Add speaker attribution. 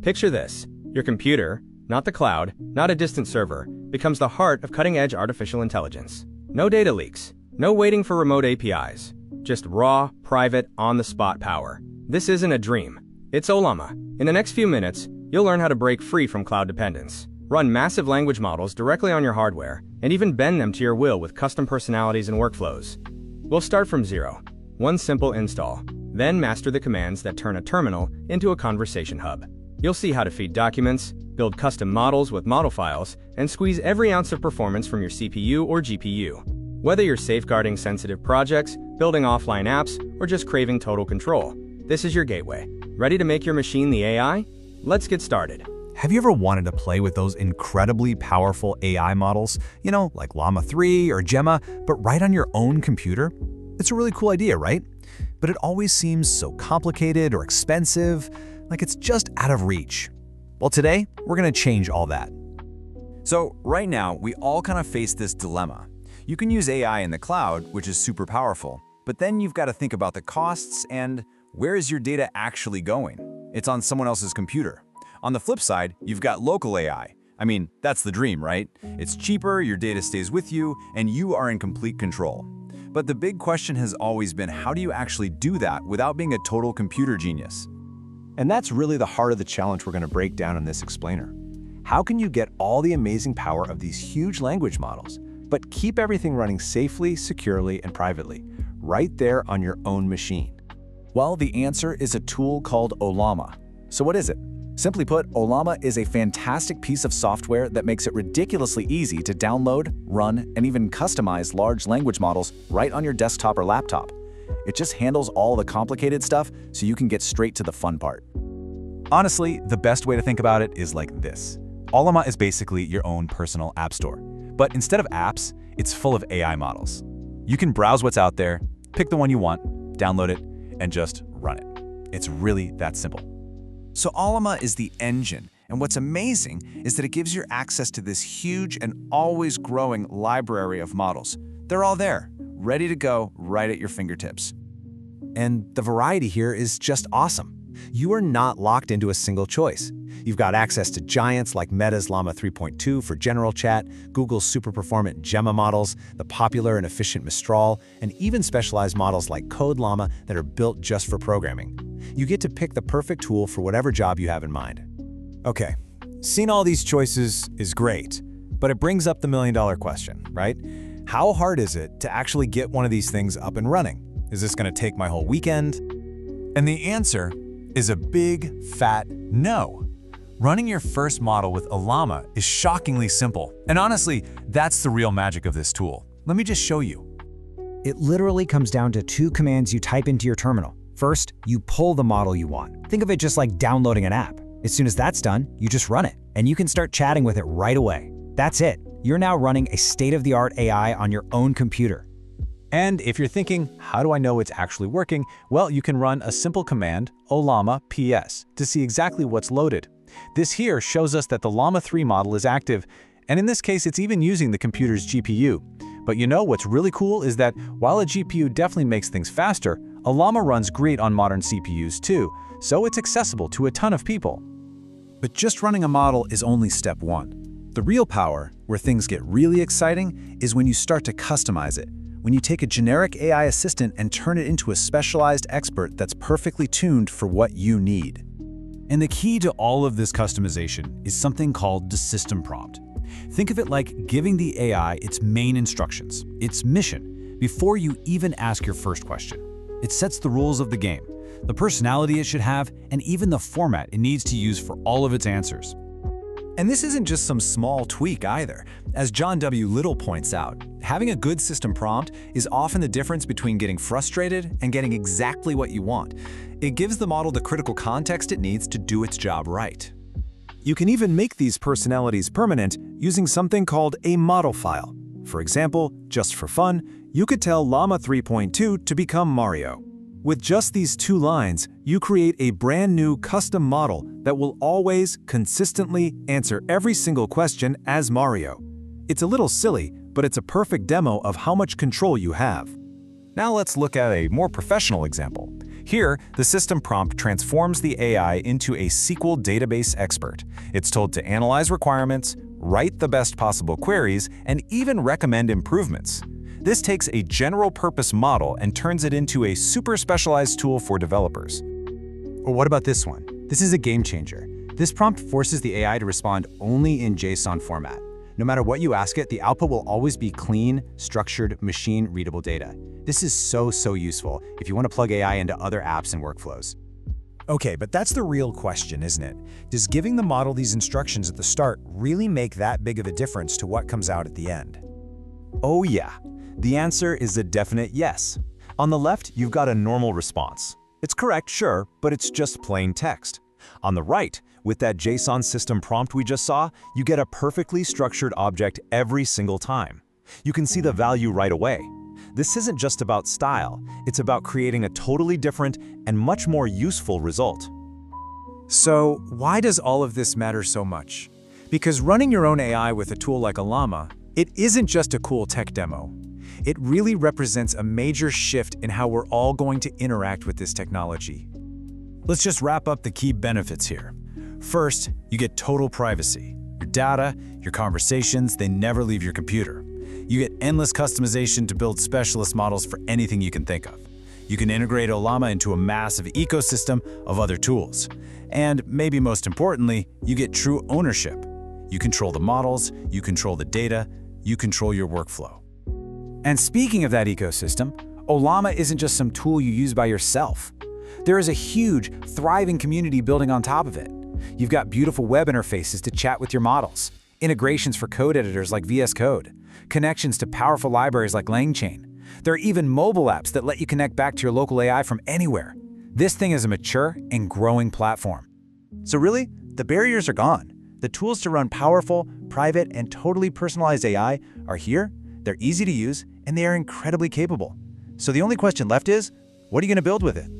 Speaker 1: Picture this. Your computer, not the cloud, not a distant server, becomes the heart of cutting-edge artificial intelligence. No data leaks, no waiting for remote APIs, just raw, private, on-the-spot power. This isn't a dream. It's Ollama. In the next few minutes, you'll learn how to break free from cloud dependence, run massive language models directly on your hardware, and even bend them to your will with custom personalities and workflows. We'll start from zero. One simple install. Then master the commands that turn a terminal into a conversation hub. You'll see how to feed documents, build custom models with Modelfiles, and squeeze every ounce of performance from your CPU or GPU. Whether you're safeguarding sensitive projects, building offline apps, or just craving total control, this is your gateway. Ready to make your machine the AI? Let's get started.
Speaker 2: Have you ever wanted to play with those incredibly powerful AI models, like Llama 3 or Gemma, but right on your own computer? It's a really cool idea, right? But it always seems so complicated or expensive, like it's just out of reach. Well, today, we're going to change all that.
Speaker 3: So right now, we all kind of face this dilemma. You can use AI in the cloud, which is super powerful, but then you've got to think about the costs and where is your data actually going? It's on someone else's computer. On the flip side, you've got local AI. I mean, that's the dream, right? It's cheaper, your data stays with you, and you are in complete control. But the big question has always been, how do you actually do that without being a total computer genius?
Speaker 4: And that's really the heart of the challenge we're going to break down in this explainer. How can you get all the amazing power of these huge language models, but keep everything running safely, securely, and privately, right there on your own machine? Well, the answer is a tool called Ollama. So what is it? Simply put, Ollama is a fantastic piece of software that makes it ridiculously easy to download, run, and even customize large language models right on your desktop or laptop. It just handles all the complicated stuff so you can get straight to the fun part.
Speaker 2: Honestly, the best way to think about it is like this. Ollama is basically your own personal app store. But instead of apps, it's full of AI models. You can browse what's out there, pick the one you want, download it, and just run it. It's really that simple.
Speaker 3: So Ollama is the engine, and what's amazing is that it gives you access to this huge and always growing library of models. They're all there, ready to go right at your fingertips.
Speaker 4: And the variety here is just awesome. You are not locked into a single choice. You've got access to giants like Meta's Llama 3.2 for general chat, Google's super performant Gemma models, the popular and efficient Mistral, and even specialized models like Code Llama that are built just for programming. You get to pick the perfect tool for whatever job you have in mind. Okay, seeing all these choices is great, but it brings up the million-dollar question, right? How hard is it to actually get one of these things up and running? Is this going to take my whole weekend?
Speaker 2: And the answer is a big, fat no. Running your first model with Ollama is shockingly simple. And honestly, that's the real magic of this tool. Let me just show you.
Speaker 5: It literally comes down to two commands you type into your terminal. First, you pull the model you want. Think of it just like downloading an app. As soon as that's done, you just run it, and you can start chatting with it right away. That's it. You're now running a state-of-the-art AI on your own computer.
Speaker 4: And if you're thinking, how do I know it's actually working? Well, you can run a simple command, Ollama PS, to see exactly what's loaded. This here shows us that the Llama 3 model is active, and in this case, it's even using the computer's GPU. But what's really cool is that while a GPU definitely makes things faster, Ollama runs great on modern CPUs too, so it's accessible to a ton of people.
Speaker 2: But just running a model is only step one. The real power, where things get really exciting, is when you start to customize it. When you take a generic AI assistant and turn it into a specialized expert that's perfectly tuned for what you need. And the key to all of this customization is something called the system prompt. Think of it like giving the AI its main instructions, its mission, before you even ask your first question. It sets the rules of the game, the personality it should have, and even the format it needs to use for all of its answers. And this isn't just some small tweak either. As John W. Little points out, having a good system prompt is often the difference between getting frustrated and getting exactly what you want. It gives the model the critical context it needs to do its job right.
Speaker 4: You can even make these personalities permanent using something called a Modelfile. For example, just for fun, you could tell Llama 3.2 to become Mario. With just these 2 lines, you create a brand new custom model that will always, consistently answer every single question as Mario. It's a little silly, but it's a perfect demo of how much control you have.
Speaker 2: Now let's look at a more professional example. Here, the system prompt transforms the AI into a SQL database expert. It's told to analyze requirements, write the best possible queries, and even recommend improvements. This takes a general-purpose model and turns it into a super specialized tool for developers.
Speaker 4: Or what about this one? This is a game changer. This prompt forces the AI to respond only in JSON format. No matter what you ask it, the output will always be clean, structured, machine-readable data. This is so useful if you want to plug AI into other apps and workflows.
Speaker 2: Okay, but that's the real question, isn't it? Does giving the model these instructions at the start really make that big of a difference to what comes out at the end?
Speaker 3: Oh yeah. The answer is a definite yes. On the left, you've got a normal response. It's correct, sure, but it's just plain text. On the right, with that JSON system prompt we just saw, you get a perfectly structured object every single time. You can see the value right away. This isn't just about style, it's about creating a totally different and much more useful result.
Speaker 2: So, why does all of this matter so much? Because running your own AI with a tool like Ollama, it isn't just a cool tech demo. It really represents a major shift in how we're all going to interact with this technology. Let's just wrap up the key benefits here. First, you get total privacy. Your data, your conversations, they never leave your computer. You get endless customization to build specialist models for anything you can think of. You can integrate Ollama into a massive ecosystem of other tools. And maybe most importantly, you get true ownership. You control the models, you control the data, you control your workflow. And speaking of that ecosystem, Ollama isn't just some tool you use by yourself. There is a huge, thriving community building on top of it. You've got beautiful web interfaces to chat with your models, integrations for code editors like VS Code, connections to powerful libraries like LangChain. There are even mobile apps that let you connect back to your local AI from anywhere. This thing is a mature and growing platform.
Speaker 6: So really, the barriers are gone. The tools to run powerful, private, and totally personalized AI are here, they're easy to use, and they are incredibly capable. So the only question left is, what are you going to build with it?